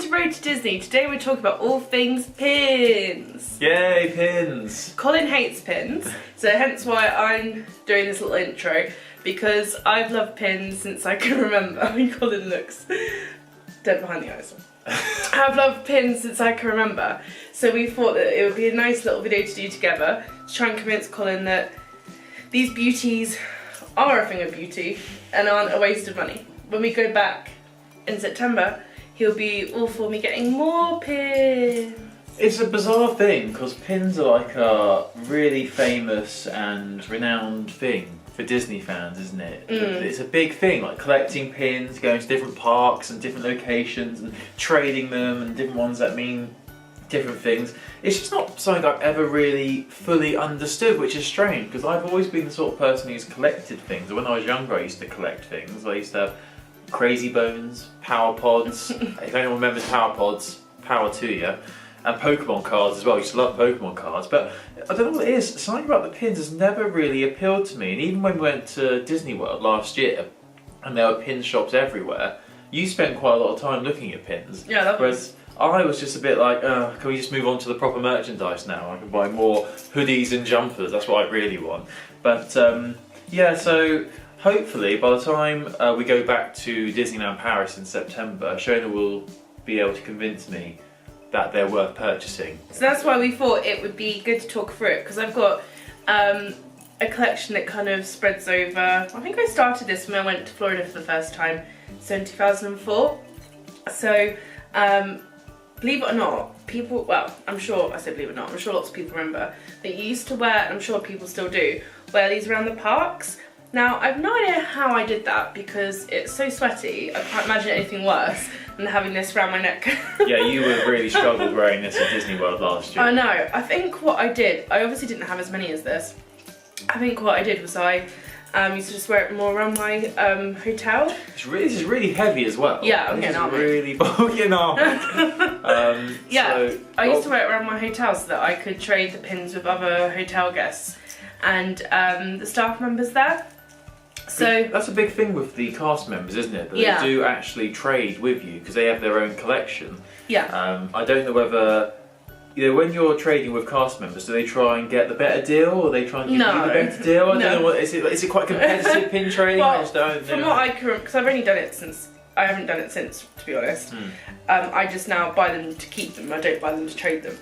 to Road to Disney. Today we're talking about all things pins. Yay, pins! Colin hates pins, so hence why I'm doing this little intro, because I've loved pins since I can remember. I mean, Colin looks dead behind the eyes. I've loved pins since I can remember, so we thought that it would be a nice little video to do together to try and convince Colin that these beauties are a thing of beauty and aren't a waste of money. When we go back in September, he'll be all for me getting more pins. It's a bizarre thing because pins are like a really famous and renowned thing for Disney fans, isn't it? It's a big thing, like collecting pins, going to different parks and different locations and trading them, and different ones that mean different things. It's just not something I've ever really fully understood, which is strange because I've always been the sort of person who's collected things. When I was younger, I used to collect things. I used to have Crazy Bones, Power Pods. If anyone remembers Power Pods, power to you. And Pokemon cards as well. I used to love Pokemon cards, but I don't know what it is. Something about the pins has never really appealed to me. And even when we went to Disney World last year, and there were pin shops everywhere, you spent quite a lot of time looking at pins. Yeah, that was. I was just a bit like, can we just move on to the proper merchandise now? I can buy more hoodies and jumpers. That's what I really want. But yeah, so. Hopefully, by the time we go back to Disneyland Paris in September, Shona will be able to convince me that they're worth purchasing. So that's why we thought it would be good to talk through it, because I've got a collection that kind of spreads over. I think I started this when I went to Florida for the first time, so in 2004. So, believe it or not, people, well, I'm sure, I say believe it or not, I'm sure lots of people remember, that you used to wear, and I'm sure people still do, wear these around the parks. Now, I've no idea how I did that because it's so sweaty, I can't imagine anything worse than having this around my neck. Yeah, you would have really struggled wearing this at Disney World last year. I know. I think what I did, I obviously didn't have as many as this. I think what I did was I used to just wear it more around my hotel. This is really heavy as well. Yeah, I'm getting armoured. Really bulking armoured. Yeah, I used to wear it around my hotel so that I could trade the pins with other hotel guests and the staff members there. So that's a big thing with the cast members, isn't it? That they do actually trade with you because they have their own collection. Yeah. I don't know whether, you know, when you're trading with cast members, do they try and get the better deal, or they try and give you the better deal? I don't know. What is it quite competitive pin trading? Well, I just don't know. From what I can, because I've only done it since. I haven't done it since, to be honest. I just now buy them to keep them. I don't buy them to trade them.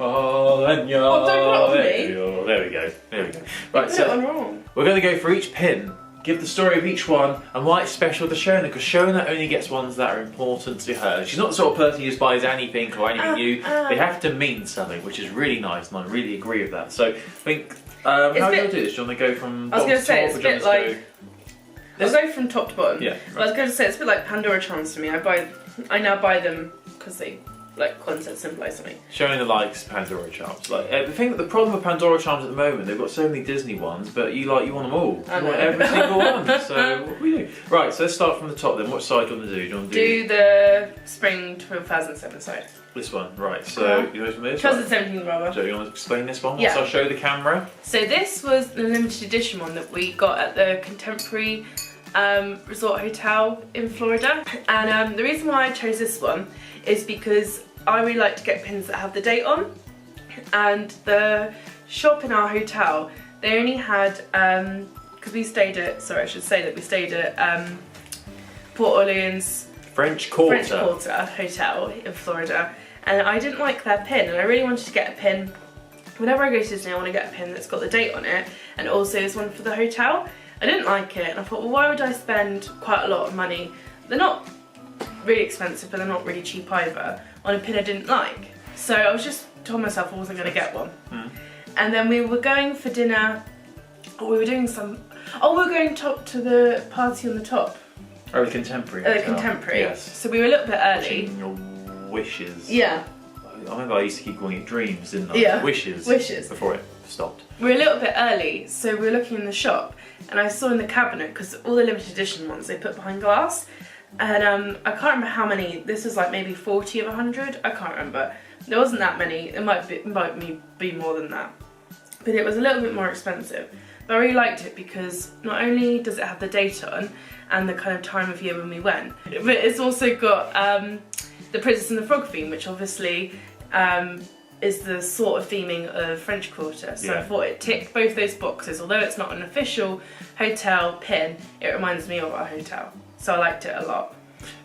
Oh, then you're. Oh, don't put it on me. There we go. Right, so I'm wrong. We're going to go for each pin. Give the story of each one and why it's special to Shona, because Shona only gets ones that are important to her. She's not the sort of person who just buys anything or anything new. They have to mean something, which is really nice, and I really agree with that. So I think, how do you want to do this? Do you want to go from bottom to top? I was going to say, it's a bit like... I'll go from top to bottom. Yeah. Right. I was going to say, it's a bit like Pandora charms for me. I now buy them because they, like Colin said, symbolise something. Shona likes Pandora charms. Like the problem with Pandora charms at the moment, they've got so many Disney ones, but you want them all. You want every single one. So what do we do? Right, so let's start from the top then. Which side do you want to do? Do you want to do the spring 2007 side? This one, right. So you know from this? 2017 rather. So you want to explain this one? Yeah. So I'll show the camera. So this was the limited edition one that we got at the Contemporary Resort Hotel in Florida. And the reason why I chose this one is because I really like to get pins that have the date on, and the shop in our hotel, they only had, because we stayed at, sorry I should say that we stayed at Port Orleans French Quarter Hotel in Florida, and I didn't like their pin, and I really wanted to get a pin. Whenever I go to Disney I want to get a pin that's got the date on it, and also is one for the hotel. I didn't like it, and I thought, well, why would I spend quite a lot of money? They're not really expensive, but they're not really cheap either, on a pin I didn't like. So I was just told myself I wasn't going to get one. And then we were going for dinner, or we were doing some, we were going to the party on the top. Oh, the Contemporary. The Contemporary. Yes. So we were a little bit early. Watching your wishes. Yeah. I remember I used to keep calling it dreams, didn't I? Yeah. Wishes. Wishes. Before it stopped. We were a little bit early, so we were looking in the shop, and I saw in the cabinet, because all the limited edition ones they put behind glass, and I can't remember how many. This was like maybe 40 of 100. I can't remember. There wasn't that many. It might be more than that, but it was a little bit more expensive. But I really liked it because not only does it have the date on and the kind of time of year when we went, but it's also got the Princess and the Frog theme, which obviously is the sort of theming of French Quarter. So I thought it ticked both those boxes. Although it's not an official hotel pin, it reminds me of our hotel. So I liked it a lot.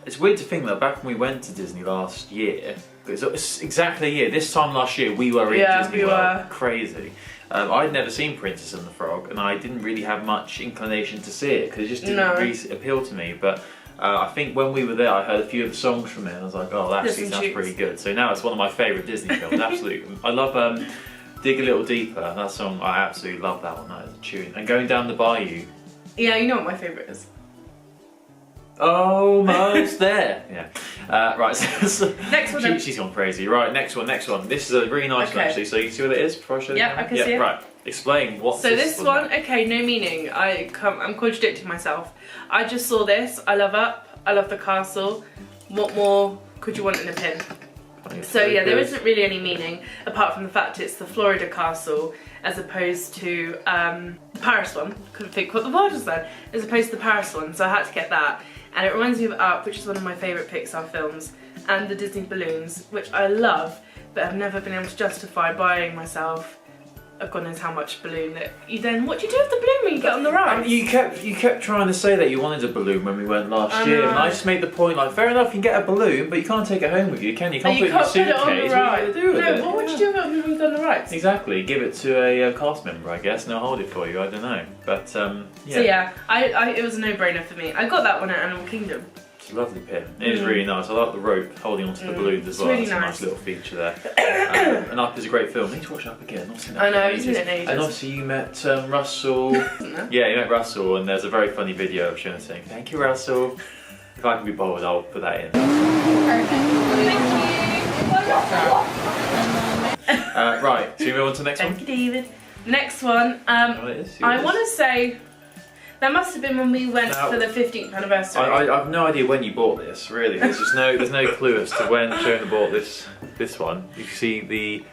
It's weird to think that back when we went to Disney last year, it's exactly a year, this time last year we were in Disney World. Crazy. I'd never seen Princess and the Frog, and I didn't really have much inclination to see it because it just didn't really appeal to me. But I think when we were there, I heard a few of the songs from it, and I was like, oh, that actually sounds pretty good. So now it's one of my favourite Disney films, absolutely. I love Dig a Little Deeper, that song, I absolutely love that one, that is a tune. And Going Down the Bayou. Yeah, you know what my favourite is. Almost there. Yeah. Right. So next one. She's gone crazy. Right. Next one. This is a really nice one actually. So you can see what it is before I show you. Yeah, I can see it. Right. Explain what. So this one. Okay, no meaning. I'm contradicting myself. I just saw this. I love Up. I love the castle. What more could you want in a pin? So yeah, there isn't really any meaning apart from the fact it's the Florida castle as opposed to the Paris one. Couldn't think what the word was then. As opposed to the Paris one, so I had to get that. And it reminds me of Up, which is one of my favourite Pixar films, and the Disney balloons, which I love, but I've never been able to justify buying myself God knows how much balloon that you then. What do you do with the balloon when you get on the ride? You kept trying to say that you wanted a balloon when we went last year, and I just made the point like, fair enough, you can get a balloon, but you can't take it home with you, can you? You can't put it in your suitcase. What are you going to do with it? What would you do with it when we go on the rides? Exactly, give it to a cast member, I guess, and they'll hold it for you. I don't know, but yeah. So yeah, it was a no-brainer for me. I got that one at Animal Kingdom. It's a lovely pin. It is really nice. I like the rope holding onto the balloons as well. Really it's a nice little feature there. And Up is a great film. I need to watch Up again. I know, it's been ages. And obviously you met Russell. Yeah, you met Russell, and there's a very funny video of Shona saying, "Thank you, Russell." If I can be bothered, I'll put that in. Perfect. Thank you. Right, so we move on to the next one? Thank you, David. Next one, I want to say that must have been when we went for the 15th anniversary. I have no idea when you bought this, really. There's no clue as to when Shona bought this one. You can see the...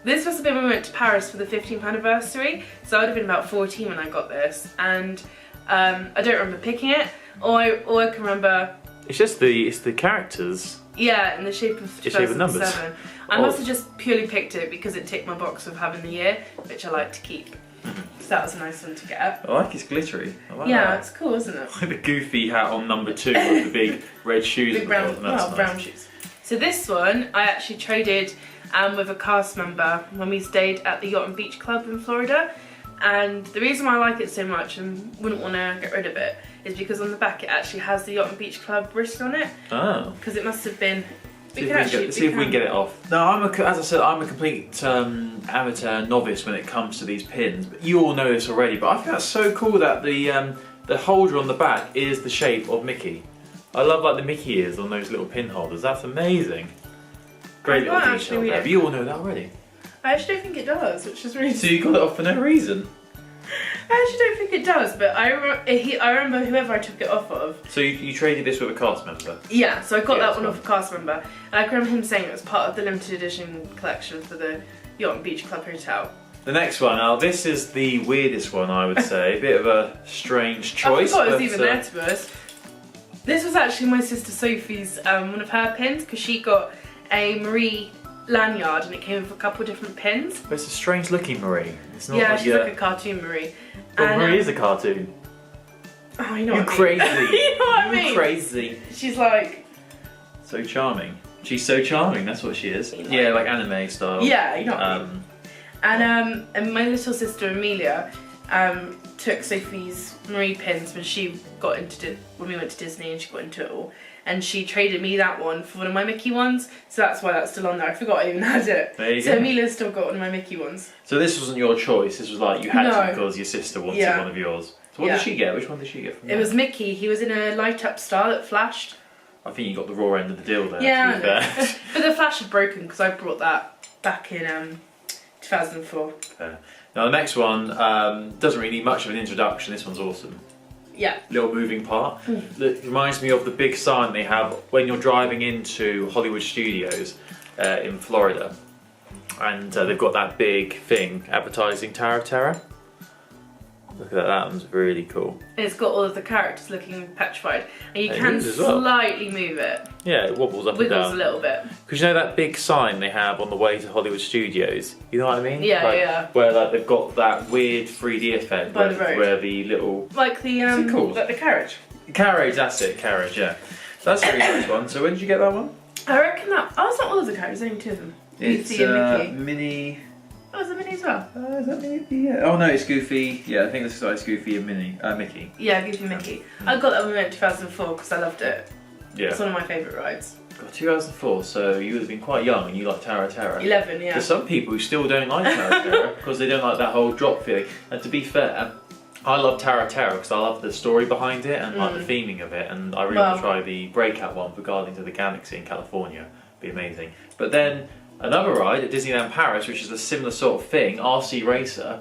This must have been when we went to Paris for the 15th anniversary, so I would have been about 14 when I got this, and I don't remember picking it. All I can remember... It's just the characters. Yeah, in the shape of 2007. Numbers. I must have just purely picked it because it ticked my box of having the year, which I like to keep. So that was a nice one to get. I like it's glittery. I like yeah, that. It's cool, isn't it? Like the goofy hat on number 2 with the big red shoes. Big brown, nice. Brown shoes. So this one I actually traded with a cast member when we stayed at the Yacht and Beach Club in Florida. And the reason why I like it so much and wouldn't want to get rid of it is because on the back it actually has the Yacht and Beach Club wrist on it. Oh. Because it must have been... See if we can get it off. No, as I said, I'm a complete amateur novice when it comes to these pins. But you all know this already. But I think that's so cool that the holder on the back is the shape of Mickey. I love like the Mickey ears on those little pin holders. That's amazing. Great little detail there. But you all know that already. I actually don't think it does, which is really... So you got it off for no reason? I actually don't think it does, but I remember whoever I took it off of. So you traded this with a cast member? Yeah, so I got that one off a cast member. And I can remember him saying it was part of the limited edition collection for the Yacht and Beach Club Hotel. The next one, now this is the weirdest one I would say. A bit of a strange choice. I forgot it was even there to us. This was actually my sister Sophie's, one of her pins, because she got a Marie lanyard and it came with a couple of different pins. But it's a strange looking Marie. It's not yeah, she's like a cartoon Marie. But Marie is a cartoon. Oh, you know what I mean. Crazy. You know what I mean? Crazy. She's like... So charming. She's so charming, that's what she is. Yeah, like anime style. Yeah, you know what I mean. And my little sister Amelia took Sophie's Marie pins when we went to Disney and she got into it all. And she traded me that one for one of my Mickey ones, so that's why that's still on there. I forgot I even had it. There you so go. Amelia's still got one of my Mickey ones. So this wasn't your choice, this was like you had to because your sister wanted one of yours. So what did she get? Which one did she get from It was Mickey. He was in a light up star that flashed. I think you got the raw end of the deal there. Yeah, to be fair. But the flash had broken because I brought that back in 2004. Now the next one doesn't really need much of an introduction. This one's awesome. Yeah. Little moving part. It reminds me of the big sign they have when you're driving into Hollywood Studios in Florida. And they've got that big thing advertising Tower of Terror. Look at that, that one's really cool. And it's got all of the characters looking petrified. And you It can moves as well. slightly move it. Yeah, it wobbles up Wiggles and down. a little bit. Because you know that big sign they have on the way to Hollywood Studios? You know what I mean? Yeah, like, yeah. Where like they've got that weird 3D effect By the road. where the little Like the What's it called? like the carriage. carriage, that's it, carriage, yeah. So that's a really nice one. So when did you get that one? I reckon that. Oh, it's not all of the characters, only two of them. It's Goofy and Mickey. Minnie. Oh, is it Minnie as well? Is that Minnie? Yeah. Oh no, it's Goofy. Yeah, I think this is Goofy and Mickey. Yeah, Goofy Mickey. I got that when we went in 2004 because I loved it. Yeah. It's one of my favourite rides. God, 2004, so you would have been quite young and you like Tower of Terror. 11, yeah. There's some people who still don't like Tower of Terror because they don't like that whole drop feeling. And to be fair, I love Tower of Terror because I love the story behind it and like the theming of it, and I really want to try the Breakout one for Guardians of the Galaxy in California. It'd be amazing. But then another ride at Disneyland Paris, which is a similar sort of thing, RC Racer,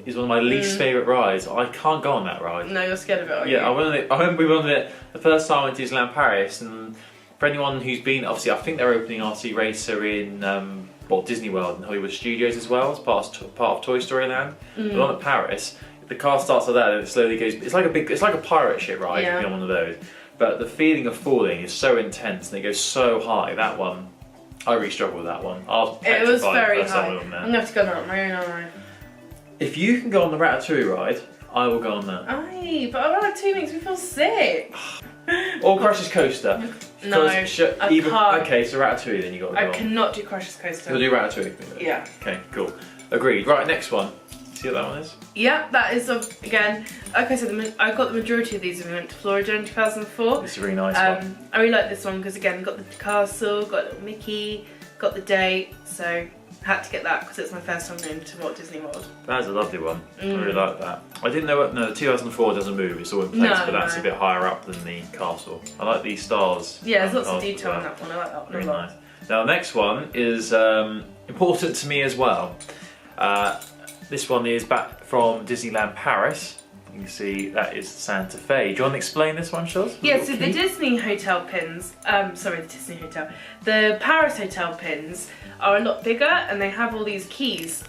is one of my least favourite rides. I can't go on that ride. No, you're scared of it, aren't you? Yeah, I remember we went on it the first time I went to Disneyland Paris, and for anyone who's been, obviously I think they're opening RC Racer in Disney World and Hollywood Studios as well as part of Toy Story Land. But on at Paris, the car starts like that and it slowly goes. It's like a pirate ship ride. Yeah. If you're on one of those. But the feeling of falling is so intense and it goes so high. That one, I really struggled with that one. I was It was petrified very the first time I high. went on there. I'm going to have to go on my own, aren't I? If you can go on the Ratatouille ride, I will go on that. Aye, but I like 2 makes me feel sick. Or Crush's Coaster. No, I can't. Okay, so Ratatouille then you got to go I on. cannot do Crush's Coaster. You'll do Ratatouille? Yeah. Okay, cool. Agreed. Right, next one. See what that one is? Yeah, that is, again, like I said, I got the majority of these when we went to Florida in 2004. It's a really nice one. I really like this one because, again, got the castle, got little Mickey, got the date, so had to get that because it's my first time going to Walt Disney World. That is a lovely one. I really like that. I didn't know no, the 2004 doesn't move, it's all in place, but that's a bit higher up than the castle. I like these stars. Yeah, there's lots of detail on that one, I like that one Very a lot. nice. Now the next one is important to me as well. This one is back from Disneyland Paris. You can see that is Santa Fe. Do you want to explain this one, Shaz? Yeah, so the Disney hotel pins, the Paris hotel pins are a lot bigger and they have all these keys.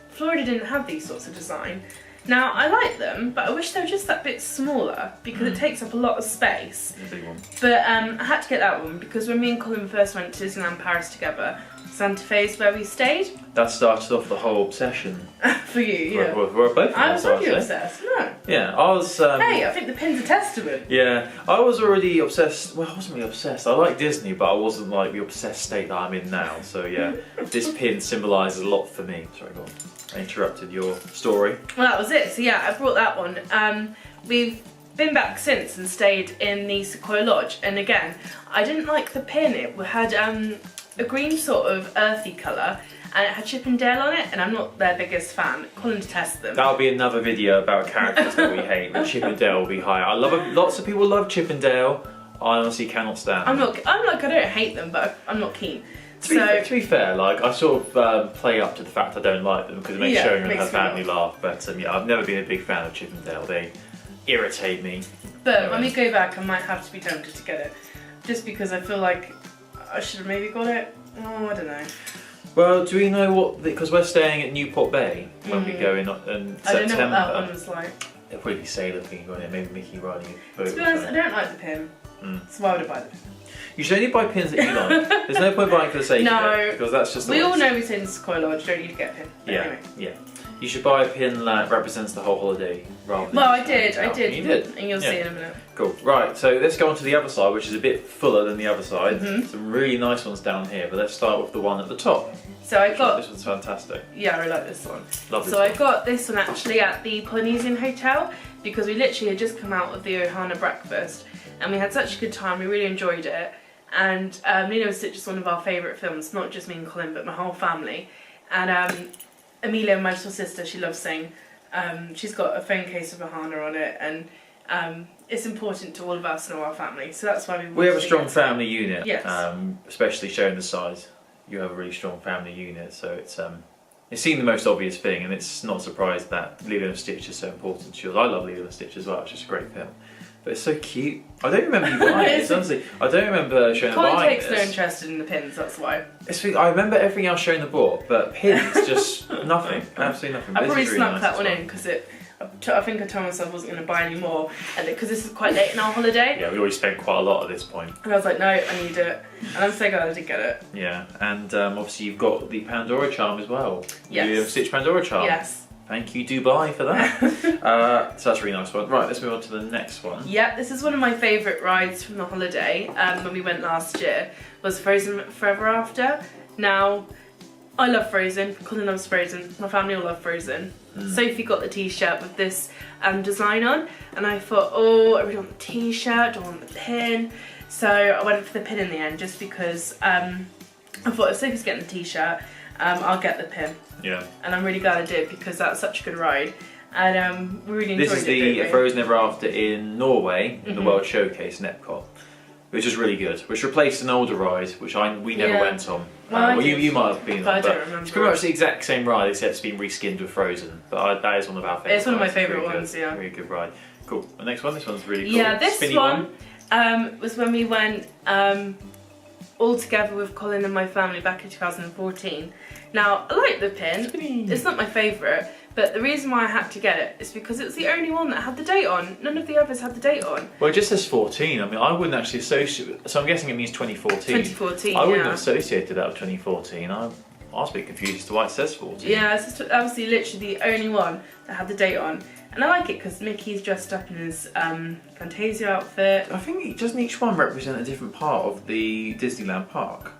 Florida didn't have these sorts of design. Now, I like them, but I wish they were just that bit smaller because it takes up a lot of space. The big one. But I had to get that one because when me and Colin first went to Disneyland Paris together, Santa Fe is where we stayed. That started off the whole obsession. For you, yeah. We're both I was obsessed, really actually. obsessed, no. Yeah, I was... Hey, I think the pin's a testament. Yeah, I was already obsessed. Well, I wasn't really obsessed. I like Disney, but I wasn't like the obsessed state that I'm in now. So yeah, this pin symbolises a lot for me. Sorry, go on. I interrupted your story. Well, that was it. So yeah, I brought that one. We've been back since and stayed in the Sequoia Lodge. And again, I didn't like the pin. It had a green sort of earthy colour and it had Chip and Dale on it, and I'm not their biggest fan. Colin detests them. That'll be another video about characters that we hate, but Chip and Dale will be higher. I love them. Lots of people love Chip and Dale. I honestly cannot stand them. I don't hate them, but I'm not keen. To be fair, like I sort of play up to the fact I don't like them because it makes showing them makes her family laugh. But yeah, I've never been a big fan of Chip and Dale. They irritate me. But when we go back, I might have to be tempted to get it, just because I feel like I should have maybe got it. Oh, I don't know. Well, do we know what? Because we're staying at Newport Bay when we go in September. I don't know what that one was like. It'll probably be sailor thing on it, maybe Mickey riding a boat. To be honest, I don't like the pin, so why would I buy the pin? You should only buy pins that you like. There's no point buying for the sake of it, because that's just the We way all it's- know we stayed in Sequoia Lodge, don't need to get a pin. But Yeah, anyway. yeah. You should buy a pin that represents the whole holiday rather than. Well, I just did. You did. And you'll see in a minute. Cool. Right, so let's go on to the other side, which is a bit fuller than the other side. Some really nice ones down here, but let's start with the one at the top. So I got. This one's fantastic. Yeah, I really like this one. Love this So one. I got this one actually at the Polynesian Hotel because we literally had just come out of the Ohana breakfast and we had such a good time. We really enjoyed it. And Lilo and Stitch is one of our favourite films, not just me and Colin, but my whole family. And Amelia, my little sister, she loves singing. She's got a phone case of Ohana on it, and it's important to all of us and all our family. So that's why We have a strong family unit, Yes. Especially showing the size. You have a really strong family unit, so it's seen the most obvious thing, and it's not surprised that Lilo and Stitch is so important to you. I love Lilo and Stitch as well. It's just a great film. But it's so cute. I don't remember you buying it, honestly. I don't remember showing Colin buying takes this. no interest in the pins, that's why. I remember everything else showing the bought, but pins, just nothing. Absolutely nothing. I But this probably is really snuck nice that as one well. in because I think I told myself I wasn't going to buy any more, and because this is quite late in our holiday. Yeah, we already spent quite a lot at this point. And I was like, no, I need it, and I'm so glad I did get it. Yeah, and obviously you've got the Pandora charm as well. Yes. You have Stitch Pandora charm. Yes. Thank you, Dubai, for that. So that's a really nice one. Right, let's move on to the next one. Yeah, this is one of my favourite rides from the holiday when we went last year, was Frozen Forever After. Now, I love Frozen, Colin loves Frozen, my family all love Frozen. Sophie got the t-shirt with this design on, and I thought, oh, I really want the t-shirt, don't want the pin. So I went for the pin in the end, just because I thought if Sophie's getting the t-shirt, I'll get the pin. Yeah. And I'm really glad I did, because that's such a good ride. And we really enjoyed it. This is the Frozen Ever After in Norway, in the World Showcase in Epcot, which is really good. Which replaced an older ride, which we never went on. Well, you might have been on, but I don't remember. it's pretty much the exact same ride, except it's been reskinned with Frozen. But that is one of our favourite. It's one of my rides. favourite Really ones, good. yeah. Really good ride. Cool. The next one. This one's really cool. Yeah, this Spinny one was when we went all together with Colin and my family back in 2014. Now, I like the pin. Spinny. It's not my favourite, but the reason why I had to get it is because it was the only one that had the date on. None of the others had the date on. Well, it just says 14. I mean, I wouldn't actually associate. So I'm guessing it means 2014. 2014, I wouldn't yeah. have associated that with 2014. I was a bit confused as to why it says 14. Yeah, it's just obviously literally the only one that had the date on. And I like it because Mickey's dressed up in his Fantasia outfit. I think doesn't each one represent a different part of the Disneyland park?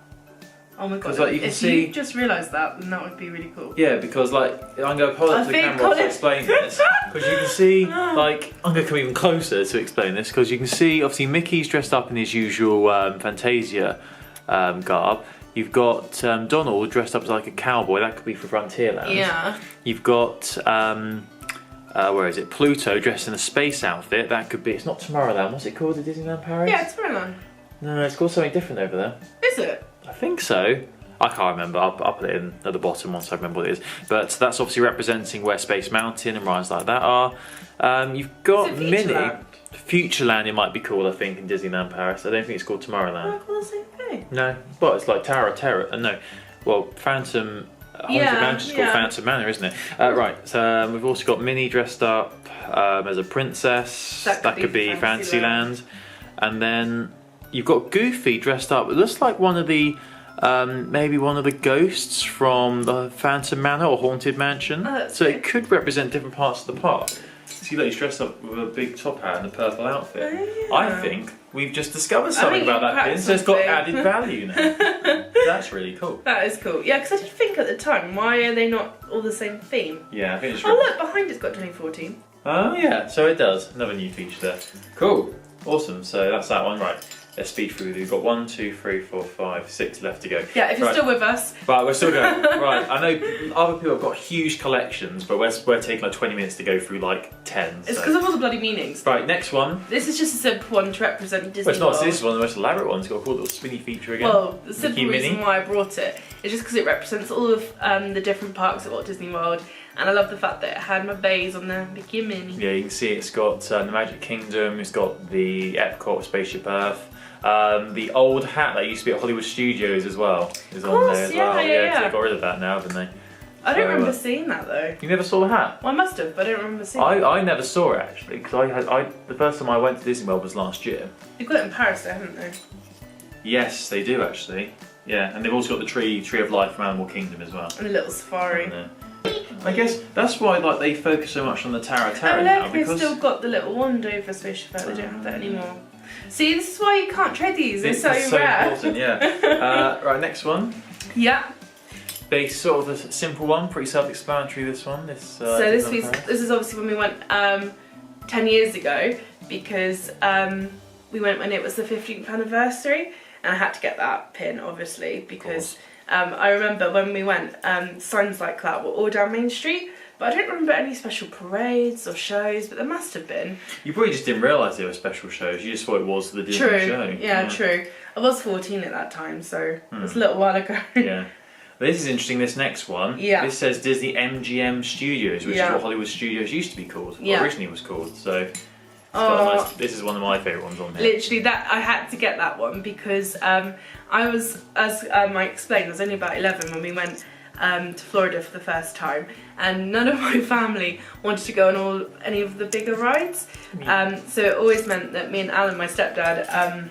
Oh my god, 'Cause, like, you can if see- you just realised that, then that would be really cool. Yeah, because like I'm going to hold I up to the think camera to Colin- explain this, because you can see like I'm going to come even closer to explain this, because you can see obviously Mickey's dressed up in his usual Fantasia garb. You've got Donald dressed up as like a cowboy. That could be for Frontierland. Yeah. You've got where is it? Pluto dressed in a space outfit. That could be. It's not Tomorrowland. What's it called? The Disneyland Paris? Yeah, it's Maryland. No, it's called something different over there. Is it? I think so. I can't remember. I'll put it in at the bottom once I remember what it is. But that's obviously representing where Space Mountain and rides like that are. You've got Is it Minnie. Futureland? Futureland, it might be called, I think, in Disneyland Paris. I don't think it's called Tomorrowland. I call the same thing. No, but it's like Tower of Terror. No, well, Phantom. Haunted Mansion's called Phantom Manor, isn't it? Right. So we've also got Minnie dressed up as a princess. That could be Fantasyland. And then you've got Goofy dressed up. It looks like one of the maybe one of the ghosts from the Phantom Manor or Haunted Mansion. Oh, that's so good. it could represent different parts of the park. See, like he's dressed up with a big top hat and a purple outfit. Oh, yeah. I think we've just discovered something think about you've that pin, cracked so it's got something. added value now. That's really cool. That is cool. Yeah, because I did think at the time, why are they not all the same theme? Yeah, I think it's Oh look, behind it's got 2014. Oh yeah, so it does. Another new feature there. Cool. Awesome. So that's that one. Right. Let's speed through. We've got 1, 2, 3, 4, 5, 6 left to go. Yeah, if you're Right. still with us. Right, we're still going. Right, I know other people have got huge collections, but we're taking like 20 minutes to go through like 10. It's So. because of all the bloody meanings. Right, next one. This is just a simple one to represent Disney Well, it's not. World. This is one of the most elaborate ones. It's got a cool little spinny feature again. Well, the simple Mickey reason Minnie. why I brought it is just because it represents all of the different parks at Walt Disney World, and I love the fact that it had my bays on there, Mickey and Minnie. Yeah, you can see it's got the Magic Kingdom. It's got the Epcot Spaceship Earth. The old hat that used to be at Hollywood Studios as well is on course, there as yeah, well. yeah. 'Cause they got rid of that now, haven't they? I don't So, remember seeing that though. You never saw the hat? Well, I must have, but I don't remember seeing it. I never saw it actually, because the first time I went to Disney World was last year. They've got it in Paris though, haven't they? Yes, they do actually. Yeah, and they've also got the Tree of Life from Animal Kingdom as well. And a little safari. I guess that's why like they focus so much on the Tower of Terror Oh now, look, they've because still got the little wand over Spaceship Earth. They don't have that anymore. See, this is why you can't trade these. They're it's so so rare. important. Yeah. Right, next one. Yeah. They sort of a simple one, pretty self-explanatory. This one. So this is obviously when we went 10 years ago, because we went when it was the 15th anniversary, and I had to get that pin obviously because I remember when we went, signs like that were all down Main Street. But I don't remember any special parades or shows, but there must have been. You probably just didn't realise they were special shows. You just thought it was the Disney True. show. Yeah, true. I was 14 at that time, so it was a little while ago. Yeah. This is interesting, this next one. Yeah. This says Disney MGM Studios, which is what Hollywood Studios used to be called, or originally was called. So it's got a nice, this is one of my favourite ones on here. Literally, that I had to get that one because I was, as I explained, I was only about 11 when we went to Florida for the first time, and none of my family wanted to go on any of the bigger rides. So it always meant that me and Alan, my stepdad,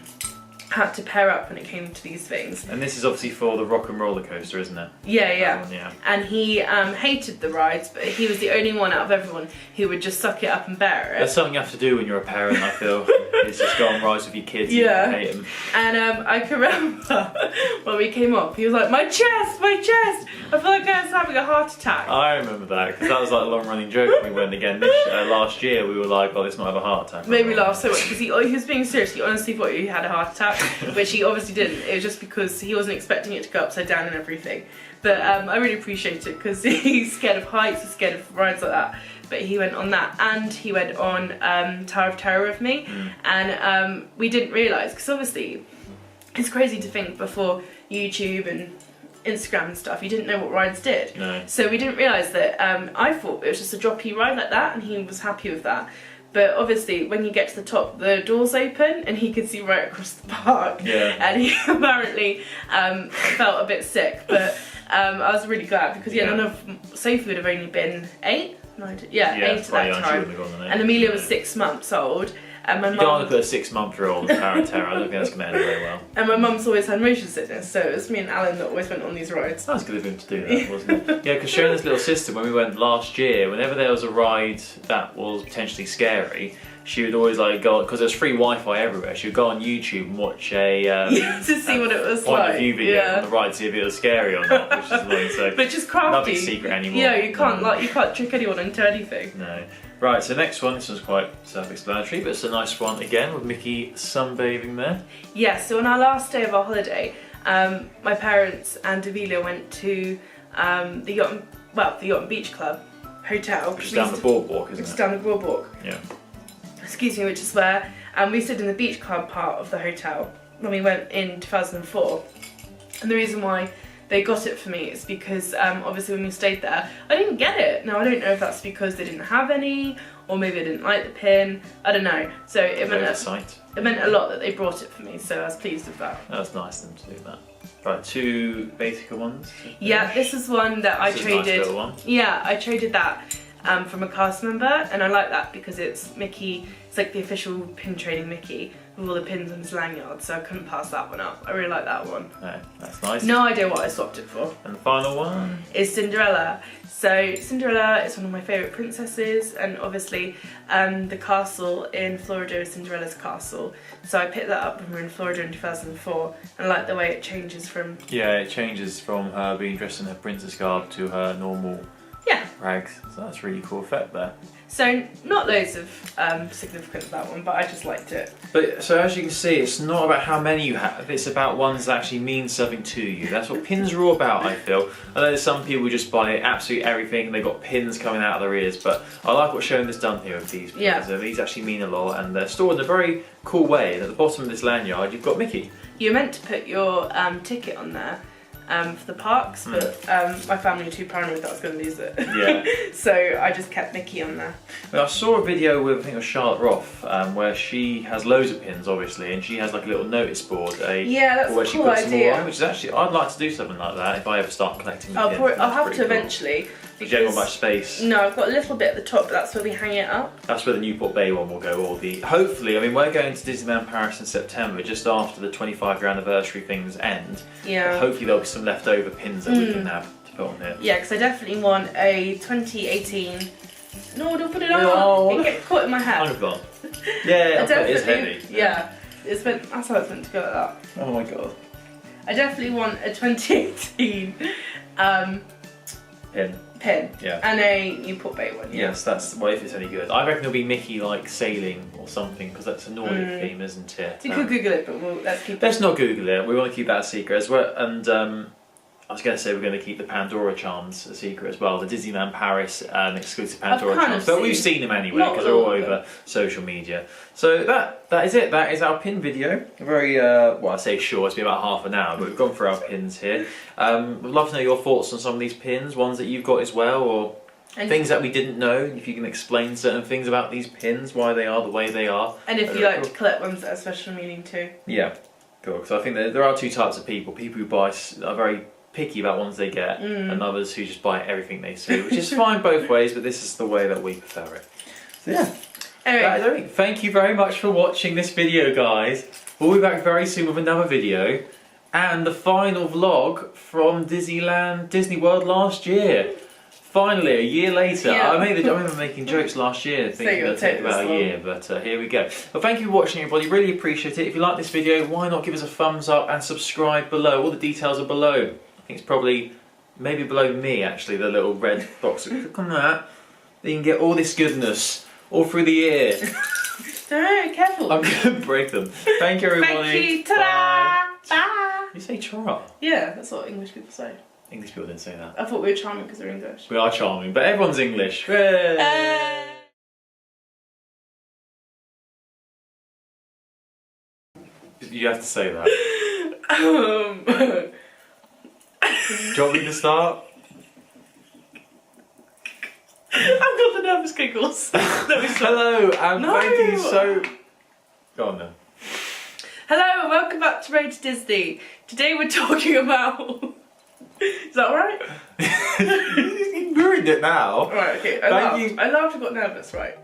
had to pair up when it came to these things. And this is obviously for the Rock and Roller Coaster, isn't it? Yeah. Yeah. And he hated the rides, but he was the only one out of everyone who would just suck it up and bear it. That's something you have to do when you're a parent, I feel. Is just go on rides with your kids Yeah. and hate them. And I can remember when we came up, he was like, my chest! I feel like I was having a heart attack. I remember that, because that was like a long running joke when we went again last year. We were like, oh, this might have a heart attack. Made me laugh so much because he was being serious. He honestly thought he had a heart attack, which he obviously didn't. It was just because he wasn't expecting it to go upside down and everything. But I really appreciate it because he's scared of heights, he's scared of rides like that. But he went on that, and he went on Tower of Terror with me, and we didn't realise, because obviously it's crazy to think before YouTube and Instagram and stuff, you didn't know what rides did. No. So we didn't realise that. I thought it was just a droppy ride like that, and he was happy with that. But obviously, when you get to the top, the doors open and he could see right across the park. Yeah. And he apparently felt a bit sick. But I was really glad because none of Sophie would have only been 8. 8 at that time. And Amelia was 6 months old. And my you mum, don't want to put a 6-month-year-old in Tower of Terror. I don't think that's going to end very well. And my mum's always had motion sickness, so it was me and Alan that always went on these rides. That was good of him to do that, wasn't it? Yeah, because Shona's little sister, when we went last year, whenever there was a ride that was potentially scary, she would always like go, because there's free Wi-Fi everywhere, she would go on YouTube and watch a to see what it was point like. of view video on the ride to see if it was scary or not, which is annoying. So but just crafty. nothing's secret anymore. Yeah, you can't trick anyone into anything. No. Right, so next one, this one's quite self-explanatory, but it's a nice one again with Mickey sunbathing there. Yeah, so on our last day of our holiday, my parents and Amelia went to the Yacht and Beach Club hotel. Which is down the boardwalk, isn't it? It's down the boardwalk. Yeah. Excuse me, which is where we stood in the beach club part of the hotel when we went in 2004. And the reason why they got it for me is because obviously when we stayed there, I didn't get it. Now I don't know if that's because they didn't have any, or maybe I didn't like the pin. I don't know. So it meant a lot that they brought it for me. So I was pleased with that. That was nice of them to do that. Right, 2 basic ones. Yeah, this is one that I traded. This is a nice little one. Yeah, I traded that from a cast member, and I like that because it's Mickey. It's like the official pin trading Mickey with all the pins on his lanyard, so I couldn't pass that one up. I really like that one. No, that's nice. No idea what I swapped it for. And the final one is Cinderella. So Cinderella is one of my favourite princesses, and obviously the castle in Florida is Cinderella's castle. So I picked that up when we were in Florida in 2004, and I like the way it changes from... Yeah, it changes from her being dressed in her princess garb to her normal rags. So that's a really cool effect there. So not loads of significance of that one, but I just liked it. But so as you can see, it's not about how many you have, it's about ones that actually mean something to you. That's what pins are all about, I feel. I know some people just buy absolutely everything and they've got pins coming out of their ears, but I like what Shona's done here with these pins. Yeah. These actually mean a lot, and they're stored in a very cool way. And at the bottom of this lanyard, you've got Mickey. You're meant to put your ticket on there. For the parks, but my family were too paranoid that I was going to lose it. Yeah. So I just kept Mickey on there. Well, I saw a video with, I think it was Charlotte Roth, where she has loads of pins, obviously, and she has like a little notice board. That's where a cool she puts idea. them all on, which is actually, I'd like to do something like that if I ever start collecting the pins. I'll have to eventually. Because you haven't got much space. No, I've got a little bit at the top, but that's where we hang it up. That's where the Newport Bay one will go. Hopefully, I mean, we're going to Disneyland Paris in September, just after the 25-year anniversary things end. Yeah. Hopefully there'll be some leftover pins that we can have to put on here. Yeah, because I definitely want a 2018... No, don't put it on! No. It gets caught in my hair. I've gone. Yeah, it is heavy. Yeah, that's how it's meant to go like that. Oh my god. I definitely want a 2018 pin. Yeah. And a Newport Bay one. Yeah. Yes, that's, well, if it's any good. I reckon it'll be Mickey like sailing or something, because that's a Nordic theme, isn't it? You could Google it, but let's not Google it. We want to keep that a secret as well. And I was going to say we're going to keep the Pandora charms a secret as well. The Disneyland Paris exclusive Pandora charms. But we've seen them anyway because they're all over social media. So that is it. That is our pin video. Very, well, I say short, it's been about half an hour, but we've gone through our pins here. We'd love to know your thoughts on some of these pins, ones that you've got as well, or things that we didn't know. If you can explain certain things about these pins, why they are the way they are. And if you like to collect ones that have special meaning too. Yeah, cool. Because I think there are two types of people. People who buy are very picky about ones they get, and others who just buy everything they see, which is fine both ways, but this is the way that we prefer it. So yeah. Anyway, thank you very much for watching this video, guys. We'll be back very soon with another video and the final vlog from Disney World last year. Finally, a year later. Yeah. I remember making jokes last year thinking it would take about a year, but here we go. Well, thank you for watching, everybody. Really appreciate it. If you like this video, why not give us a thumbs up and subscribe below. All the details are below. I think it's probably, maybe below me actually, the little red box. Click on that. Then you can get all this goodness all through the year. No, careful. I'm going to break them. Thank you, everybody. Thank you. Ta-da! Bye. You say tra. Yeah, that's what English people say. English people didn't say that. I thought we were charming because we're English. We are charming, but everyone's English. You have to say that. Do you want me to start? I've got the nervous giggles. Hello, and thank you so... Go on then. Hello, and welcome back to Road to Disney. Today we're talking about... Is that alright? You ruined it now. Right, okay. I laughed, I got nervous, right?